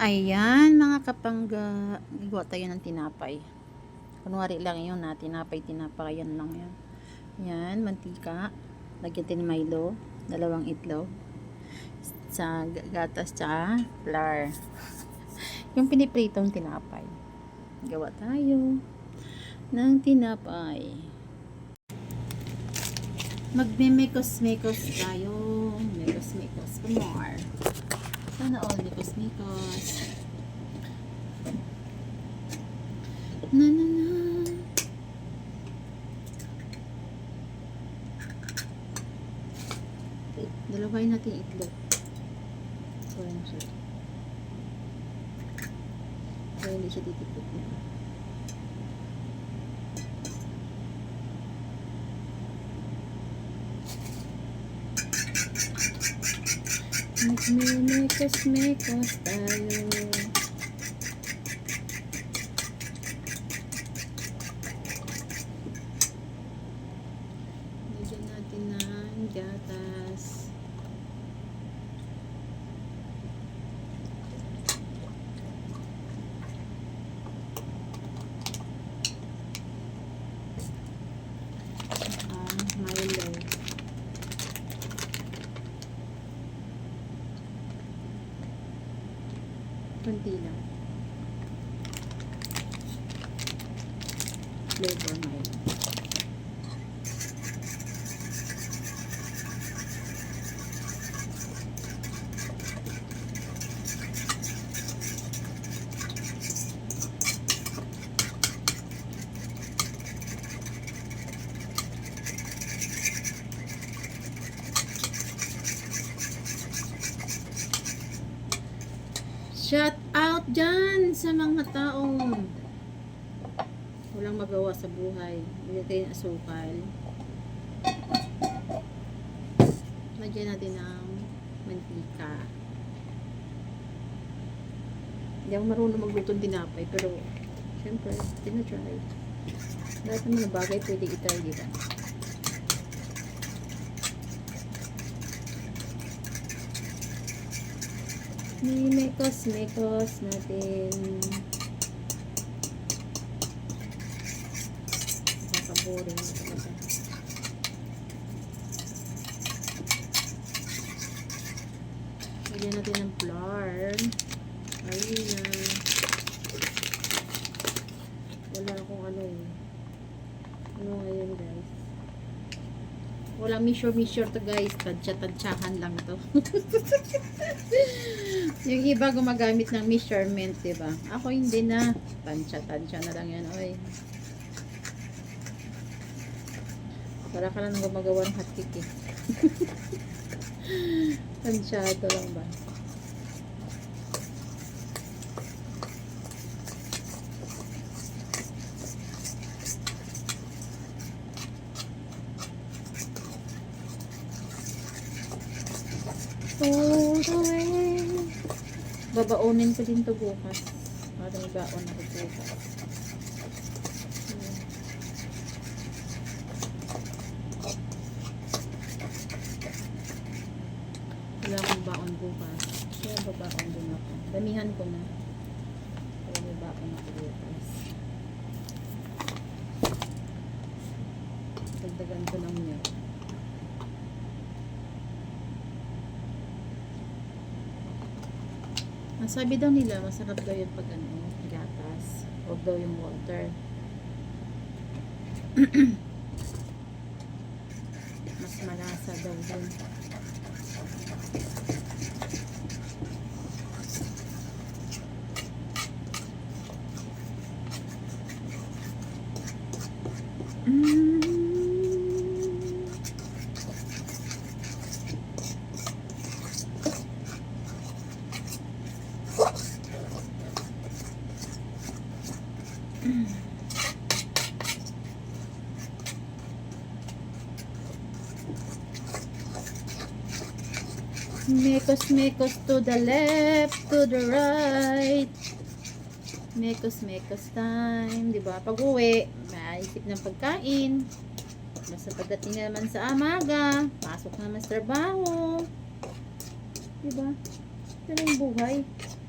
Ayan, mga kapangga, gawa tayo ng tinapay. Kunwari lang yun na, tinapay, yan lang yan. Yan, mantika, lagyan din Milo, 2 itlog, sa gatas, tsaka flour. Yung pinipritong tinapay. Gawa tayo ng tinapay. Magme-mekos-mekos tayo. Mekos-mekos for more. Sana all mekos-mekos. Na na na. Dalawain natin itlog. So, yan siya. Kaya hindi siya titipid na. Magme-mekos-mekos tayo. Lagyan natin ng gatas. Milo. Kunti lang. Flavor Milo. Shout out dyan sa mga taong walang magawa sa buhay. Bigyan kayo ng asukal. Lagyan natin ng mantika. Hindi ako marunong magluto ng tinapay, pero syempre, tinatry. Lahat naman ng bagay pwede itry, diba? Mekos-mekos natin. Nakaboring na talaga. Lagyan natin ng flour. Ayun na. Wala akong ano eh. Ano ngayon guys? Walang measure to guys. Tansya-tansyahan lang to. Yung iba gumagamit ng measurement, diba? Ako hindi na. Tansya-tansya na lang yan, oy. Para ka lang gumagawa ng hotcake eh. Tansyado lang ba? Babaunin ko din to bukas. Para may baon ako bukas. Wala akong baon bukas. Kaya babaon din ako. Damihan ko na. Kaya may baon ako bukas. Dagdagan ko ng milk. Ang sabi daw nila, masarap daw yung pag ano, gatas. Huwag daw yung water. Mas malasa daw dun. Mekos-mekos to the left, to the right. Mekos-mekos time, 'di ba? Pag-uwi, maisip ng pagkain. Basta pagdating naman sa amaga, pasok naman sa trabaho. 'Di ba? Ito na yung buhay.